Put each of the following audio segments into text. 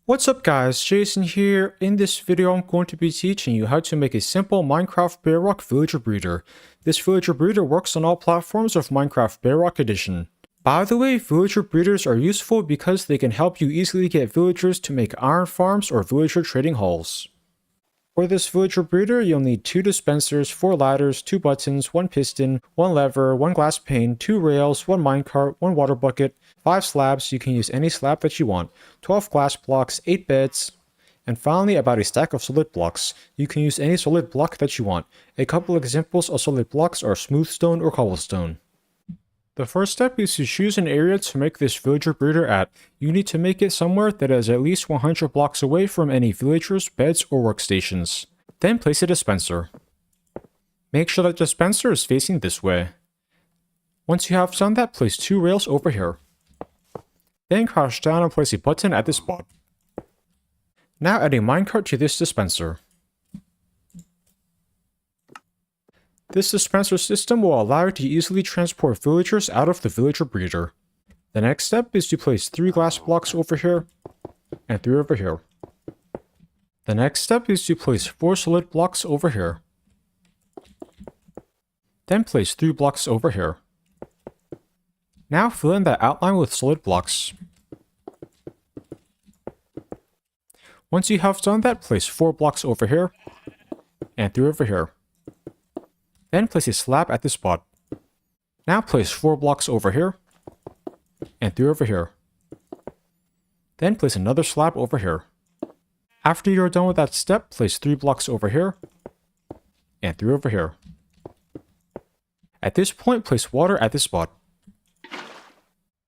What's up guys, Jason here. In this video I'm going to be teaching you how to make a simple Minecraft Bedrock villager breeder. This villager breeder works on all platforms of Minecraft Bedrock Edition. By the way, villager breeders are useful because they can help you easily get villagers to make iron farms or villager trading halls. For this villager breeder, you'll need 2 dispensers, 4 ladders, 2 buttons, 1 piston, 1 lever, 1 glass pane, 2 rails, 1 minecart, 1 water bucket, 5 slabs, you can use any slab that you want, 12 glass blocks, 8 beds, and finally about a stack of solid blocks. You can use any solid block that you want. A couple examples of solid blocks are smooth stone or cobblestone. The first step is to choose an area to make this villager breeder at. You need to make it somewhere that is at least 100 blocks away from any villagers, beds, or workstations. Then place a dispenser. Make sure that the dispenser is facing this way. Once you have done that, place 2 rails over here. Then crouch down and place a button at this spot. Now add a minecart to this dispenser. This dispenser system will allow you to easily transport villagers out of the villager breeder. The next step is to place 3 glass blocks over here, and 3 over here. The next step is to place 4 solid blocks over here. Then place 3 blocks over here. Now fill in that outline with solid blocks. Once you have done that, place 4 blocks over here, and 3 over here. Then place a slab at this spot. Now place 4 blocks over here, and 3 over here. Then place another slab over here. After you're done with that step, place 3 blocks over here, and 3 over here. At this point, place water at this spot.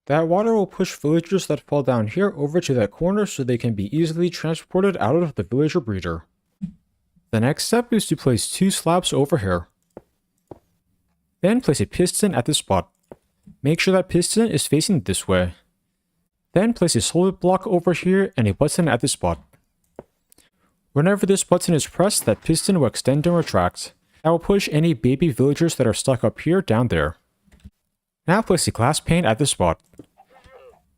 That water will push villagers that fall down here over to that corner so they can be easily transported out of the villager breeder. The next step is to place 2 slabs over here. Then place a piston at this spot. Make sure that piston is facing this way. Then place a solid block over here and a button at this spot. Whenever this button is pressed, that piston will extend and retract. That will push any baby villagers that are stuck up here down there. Now place a glass pane at this spot.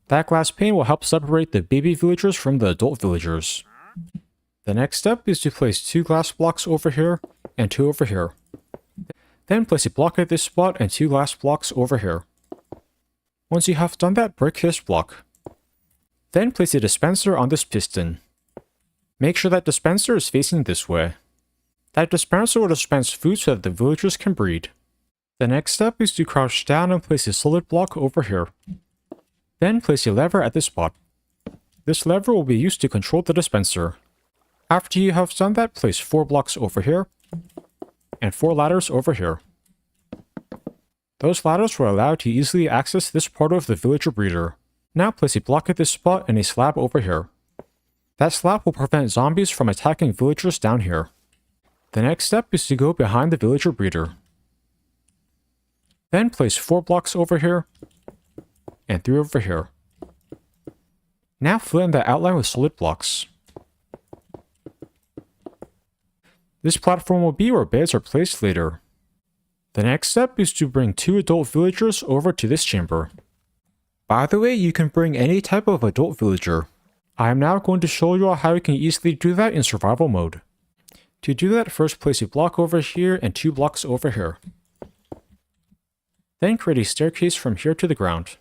That glass pane will help separate the baby villagers from the adult villagers. The next step is to place 2 glass blocks over here and 2 over here. Then place a block at this spot and 2 glass blocks over here. Once you have done that, break this block. Then place a dispenser on this piston. Make sure that dispenser is facing this way. That dispenser will dispense food so that the villagers can breed. The next step is to crouch down and place a solid block over here. Then place a lever at this spot. This lever will be used to control the dispenser. After you have done that, place 4 blocks over here, and 4 ladders over here. Those ladders will allow you to easily access this part of the villager breeder. Now place a block at this spot and a slab over here. That slab will prevent zombies from attacking villagers down here. The next step is to go behind the villager breeder. Then place 4 blocks over here, and 3 over here. Now fill in the outline with solid blocks. This platform will be where beds are placed later. The next step is to bring 2 adult villagers over to this chamber. By the way, you can bring any type of adult villager. I am now going to show you how you can easily do that in survival mode. To do that, first place a block over here and 2 blocks over here. Then create a staircase from here to the ground.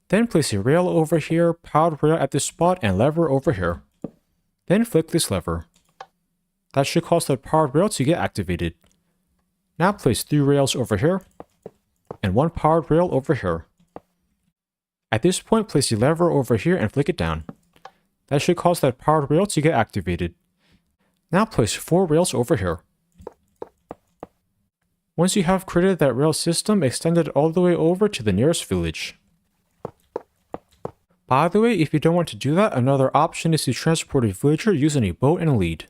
Then place a rail over here, powered rail at this spot, and lever over here. Then flick this lever. That should cause the powered rail to get activated. Now place 3 rails over here, and 1 powered rail over here. At this point, place a lever over here and flick it down. That should cause that powered rail to get activated. Now place 4 rails over here. Once you have created that rail system, extend it all the way over to the nearest village. By the way, if you don't want to do that, another option is to transport a villager using a boat and a lead.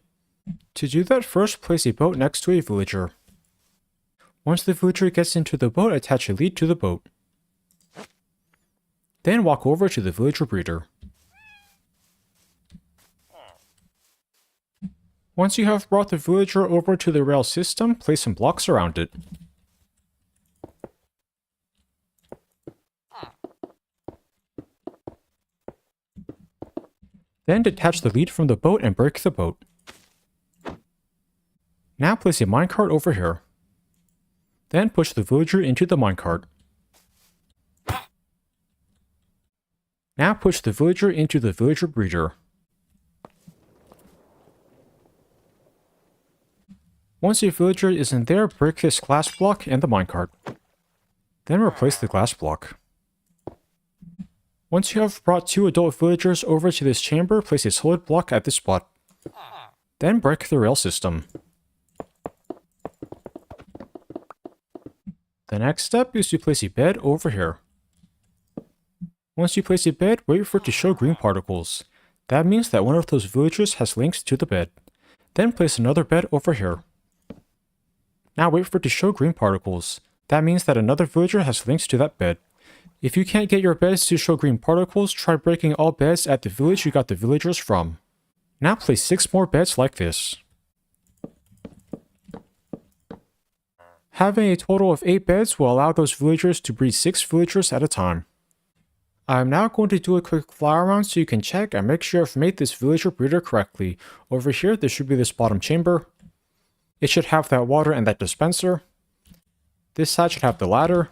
To do that, first place a boat next to a villager. Once the villager gets into the boat, attach a lead to the boat. Then walk over to the villager breeder. Once you have brought the villager over to the rail system, place some blocks around it. Then detach the lead from the boat and break the boat. Now place a minecart over here. Then push the villager into the minecart. Now push the villager into the villager breeder. Once a villager is in there, break this glass block and the minecart. Then replace the glass block. Once you have brought 2 adult villagers over to this chamber, place a solid block at this spot. Then break the rail system. The next step is to place a bed over here. Once you place a bed, wait for it to show green particles. That means that one of those villagers has links to the bed. Then place another bed over here. Now wait for it to show green particles. That means that another villager has links to that bed. If you can't get your beds to show green particles, try breaking all beds at the village you got the villagers from. Now place 6 more beds like this. Having a total of 8 beds will allow those villagers to breed 6 villagers at a time. I'm now going to do a quick fly around so you can check and make sure I've made this villager breeder correctly. Over here, there should be this bottom chamber. It should have that water and that dispenser. This side should have the ladder.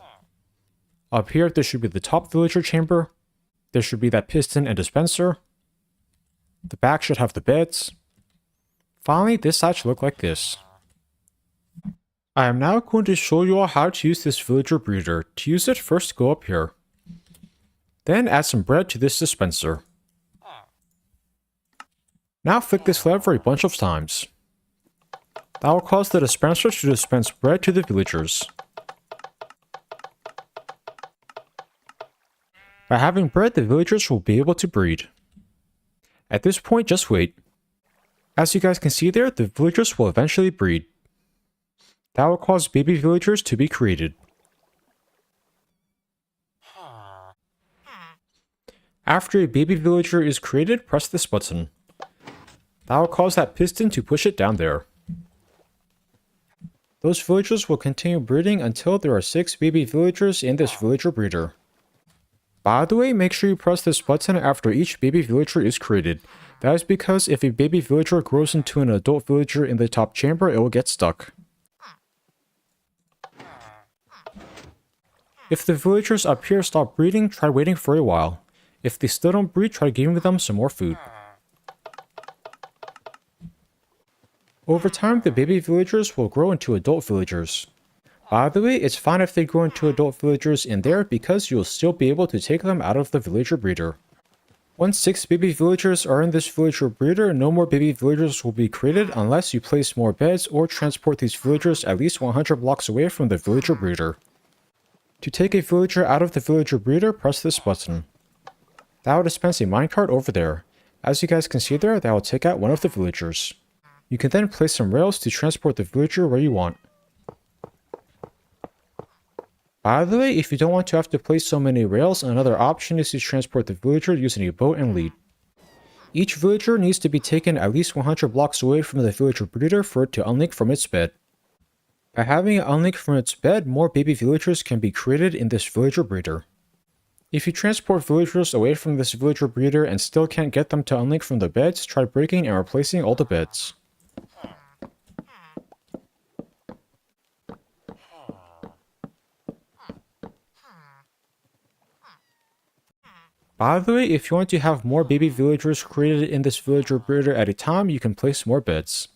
Up here, there should be the top villager chamber. There should be that piston and dispenser. The back should have the beds. Finally, this side should look like this. I am now going to show you all how to use this villager breeder. To use it, first go up here. Then add some bread to this dispenser. Now flick this lever a bunch of times. That will cause the dispenser to dispense bread to the villagers. By having bread, the villagers will be able to breed. At this point, just wait. As you guys can see there, the villagers will eventually breed. That will cause baby villagers to be created. After a baby villager is created, press this button. That will cause that piston to push it down there. Those villagers will continue breeding until there are 6 baby villagers in this villager breeder. By the way, make sure you press this button after each baby villager is created. That is because if a baby villager grows into an adult villager in the top chamber, it will get stuck. If the villagers up here stop breeding, try waiting for a while. If they still don't breed, try giving them some more food. Over time, the baby villagers will grow into adult villagers. By the way, it's fine if they grow into adult villagers in there because you'll still be able to take them out of the villager breeder. Once 6 baby villagers are in this villager breeder, no more baby villagers will be created unless you place more beds or transport these villagers at least 100 blocks away from the villager breeder. To take a villager out of the villager breeder, press this button. That will dispense a minecart over there. As you guys can see there, that will take out one of the villagers. You can then place some rails to transport the villager where you want. By the way, if you don't want to have to place so many rails, another option is to transport the villager using a boat and lead. Each villager needs to be taken at least 100 blocks away from the villager breeder for it to unlink from its bed. By having it unlink from its bed, more baby villagers can be created in this villager breeder. If you transport villagers away from this villager breeder and still can't get them to unlink from the beds, try breaking and replacing all the beds. By the way, if you want to have more baby villagers created in this villager breeder at a time, you can place more beds.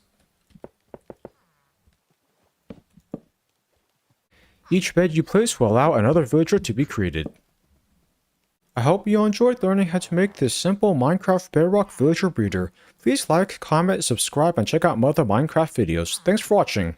Each bed you place will allow another villager to be created. I hope you enjoyed learning how to make this simple Minecraft Bedrock villager breeder. Please like, comment, subscribe, and check out my other Minecraft videos. Thanks for watching.